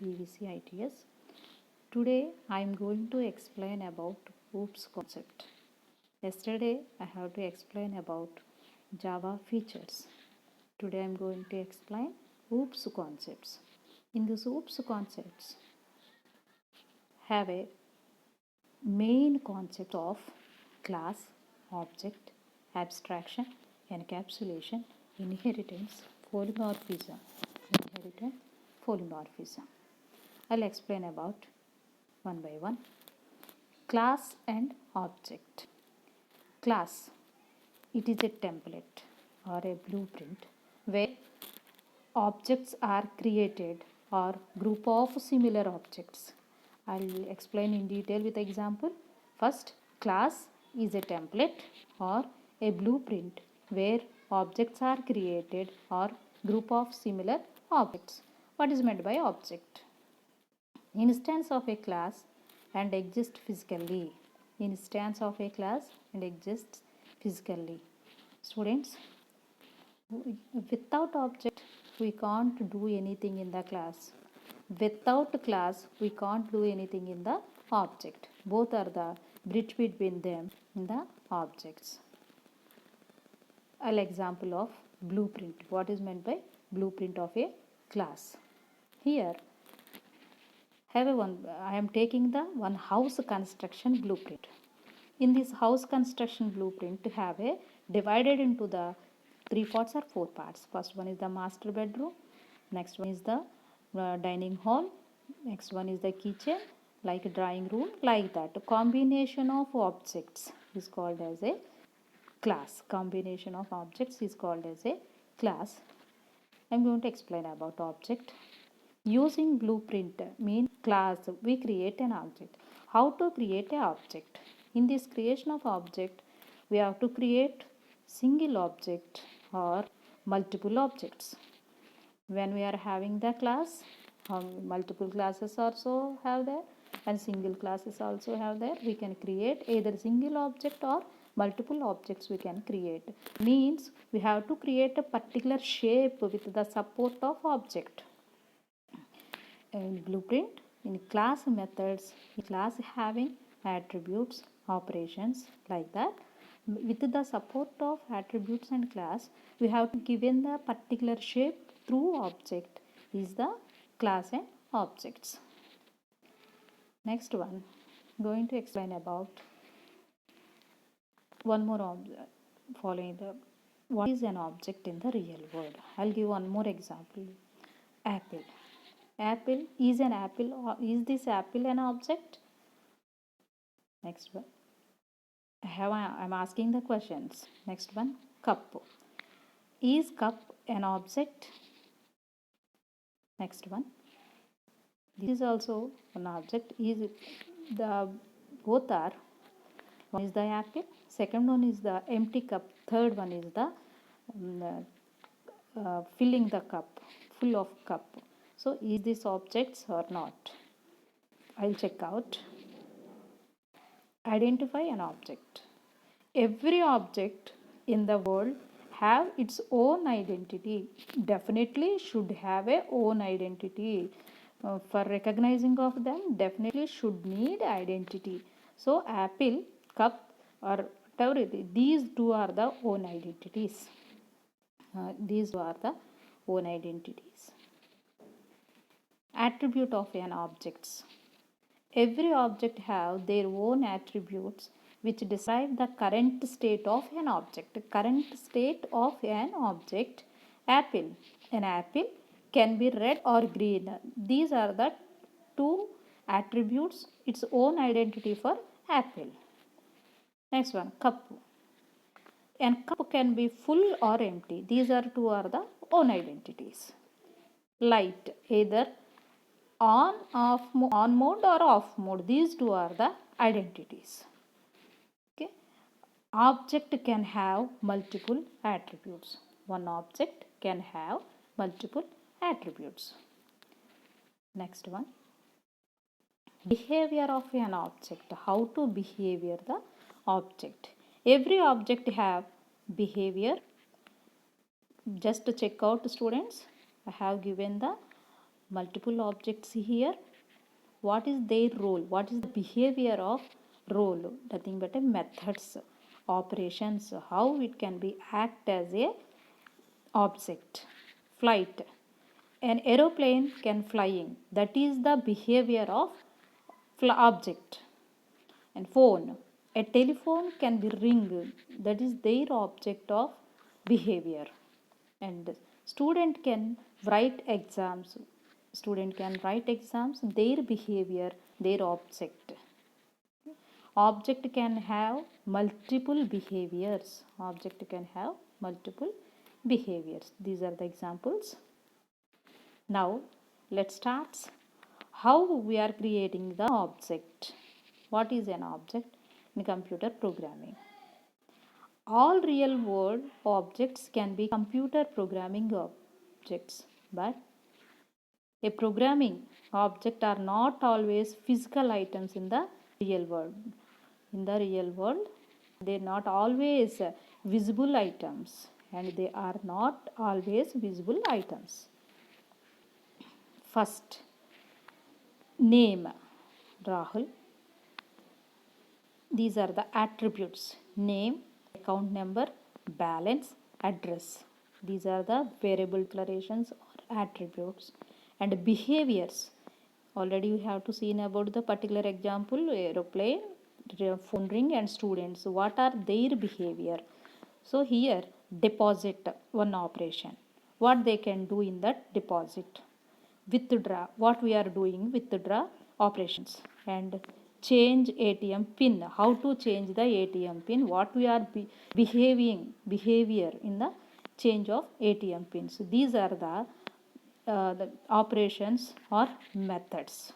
PVC ITS. Today I am going to explain about OOPS concept. Yesterday I have to explain about Java features. Today I am going to explain OOPS concepts. In these OOPS concepts have a main concept of class, object, abstraction, encapsulation, inheritance, polymorphism. I'll explain about one by one. Class and object. Class, it is a template or a blueprint where objects are created or group of similar objects. I'll explain in detail with example. First, class is a template or a blueprint where objects are created or group of similar objects. What is meant by object? Instance of a class and exists physically. Instance of a class and exists physically. Students, without object we can't do anything in the class. Without class we can't do anything in the object. Both are the bridge between them in the objects. An example of blueprint. What is meant by blueprint of a class? Here I am taking the one house construction blueprint. In this house construction blueprint have a divided into the 3 parts or 4 parts. First one is the master bedroom, next one is the dining hall, next one is the kitchen, like drawing room, like that. A combination of objects is called as a class. Combination of objects is called as a class. I am going to explain about object. Using blueprint means class, we create an object. How to create an object? In this creation of object, we have to create single object or multiple objects. When we are having the class, multiple classes also have there and single classes also have there. We can create either single object or multiple objects we can create. Means we have to create a particular shape with the support of object. In blueprint, in class methods, class having attributes, operations, like that. With the support of attributes and class, we have to given the particular shape through object is the class and objects. Next one, going to explain about one more object following the what is an object in the real world. I'll give one more example. Apple. Apple is an apple, or is this apple an object? Next one. I'm asking the questions. Next one, cup. Is cup an object? Next one. This is also an object. Is the both are. One is the apple. Second one is the empty cup. Third one is the filling the cup, full of cup. So is this objects or not? I'll check out. Identify an object. Every object in the world have its own identity. Definitely should have a own identity. For recognizing of them, definitely should need identity. So apple, cup, or whatever it is, these two are the own identities. These two are the own identities. Attribute of an objects. Every object have their own attributes which describe the current state of an object. Current state of an object. Apple. An apple can be red or green. These are the two attributes, its own identity for apple. Next one, cup. And cup can be full or empty. These are two are the own identities. Light, either on mode or off mode. These two are the identities. Okay. Object can have multiple attributes. One object can have multiple attributes. Next one, behavior of an object. How to behavior the object. Every object have behavior. Just to check out, students, I have given the multiple objects here. What is their role? What is the behavior of role? Nothing but a methods, operations, how it can be act as a object. Flight. An aeroplane can flying. That is the behavior of object. And phone. A telephone can be ring. That is their object of behavior. And student can write exams. Student can write exams. Their behavior, their object. Object can have multiple behaviors. Object can have multiple behaviors. These are the examples. Now let's start how we are creating the object. What is an object in computer programming? All real world objects can be computer programming objects, but a programming object are not always physical items in the real world. In the real world, they are not always visible items, and they are not always visible items. First, name Rahul. These are the attributes: name, account number, balance, address. These are the variable declarations or attributes. And behaviors. Already we have to see about the particular example: aeroplane, phone ring, and students. What are their behavior? So here, deposit, one operation. What they can do in that deposit? Withdraw, what we are doing, withdraw operations. And change ATM pin, how to change the ATM pin, what we are behavior in the change of ATM pin. So these are the operations or methods.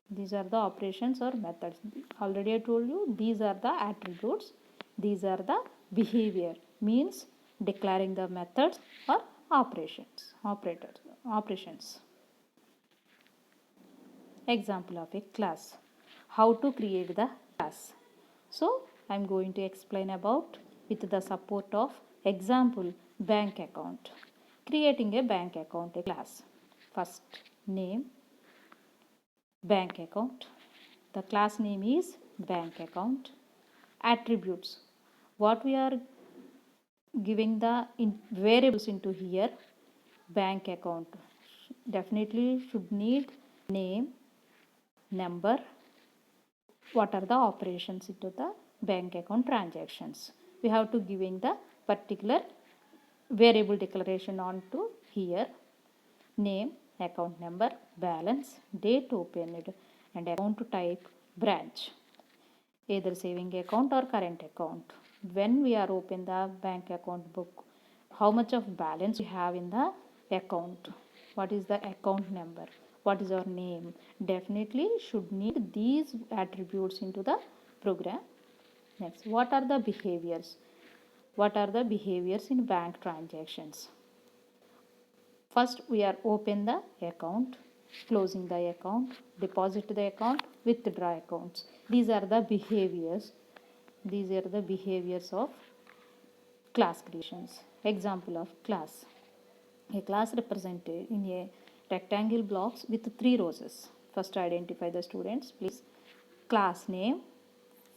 These are the operations or methods. Already I told you, these are the attributes, these are the behavior, means declaring the methods or operations. Example of a class. How to create the class. So I am going to explain about with the support of example bank account. Creating a bank account, a class. First, name, bank account. The class name is bank account. Attributes. What we are giving the variables into here, bank account. Definitely should need name, number. What are the operations into the bank account transactions? We have to giving the particular variable declaration on to here: name, account number, balance, date opened, and account type branch, either saving account or current account. When we are open the bank account book, how much of balance we have in the account, what is the account number, what is our name. Definitely should need these attributes into the program. Next, what are the behaviors? What are the behaviors in bank transactions? First, we are open the account, closing the account, deposit the account, withdraw accounts. These are the behaviors. These are the behaviors of class creations. Example of class. A class represented in a rectangle blocks with 3 rows. First, identify the students, please. Class name.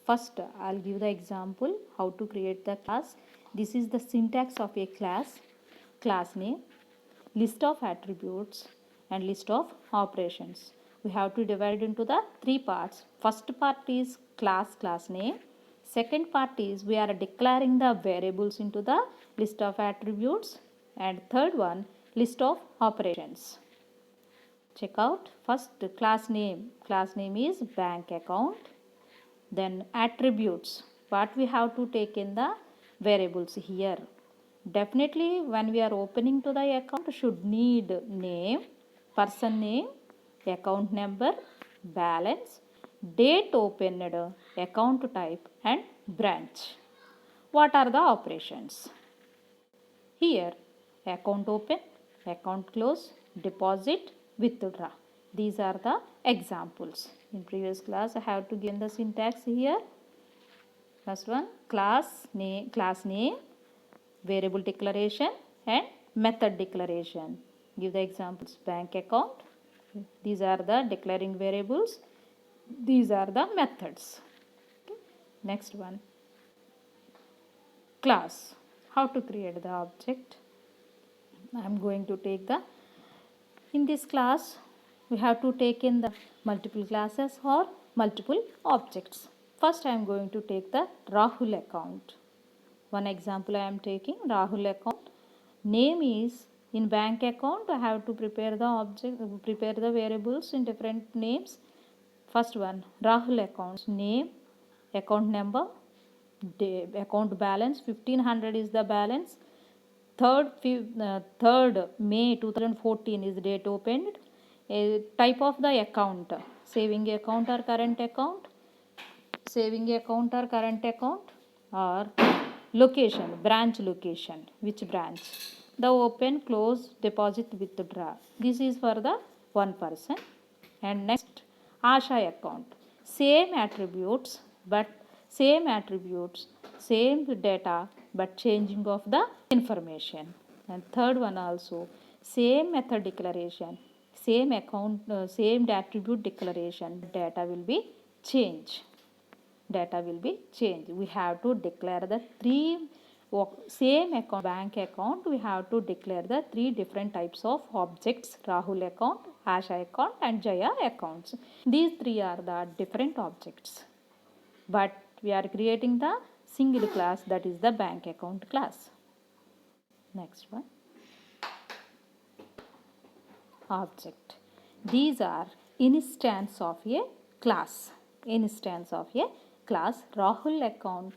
First, I'll give the example how to create the class. This is the syntax of a class. Class name, list of attributes, and list of operations. We have to divide into the 3 parts. First part is class name. Second part is we are declaring the variables into the list of attributes. And third one, list of operations. Check out first class name. Class name is bank account. Then attributes, what we have to take in the variables here. Definitely when we are opening to the account should need name, person name, account number, balance, date opened, account type, and branch. What are the operations? Here, account open, account close, deposit, withdraw. These are the examples. In previous class, I have to give the syntax here. First one, class name, variable declaration, and method declaration. Give the examples. Bank account. These are the declaring variables. These are the methods. Okay. Next one. Class. How to create the object. I am going to take the, in this class we have to take in the multiple classes or multiple objects. First I am going to take the Rahul account. One example I am taking Rahul account. Name is, in bank account I have to prepare the variables in different names. First one, Rahul account, name, account number, account balance 1500 is the balance. 3rd May 2014 is date opened. Type of the account, saving account or current account, or location, branch location, which branch, the open, close, deposit, withdraw. This is for the one person. And next, Asha account, same attributes, same data, but changing of the information. And third one also, same method declaration, same account, same attribute declaration, data will be changed. We have to declare the three same account, bank account, we have to declare the three different types of objects: Rahul account, Asha account and Jaya accounts. These three are the different objects, but we are creating the single class, that is the bank account class. Next one, object. These are instance of a class. Rahul account,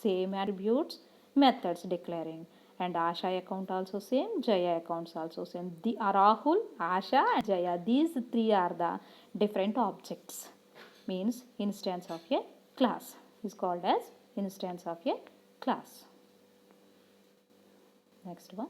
same attributes, methods declaring, and Asha account also same, Jaya accounts also same. The Rahul, Asha and Jaya, these three are the different objects, means instance of a class is called as instance of a class. Next one.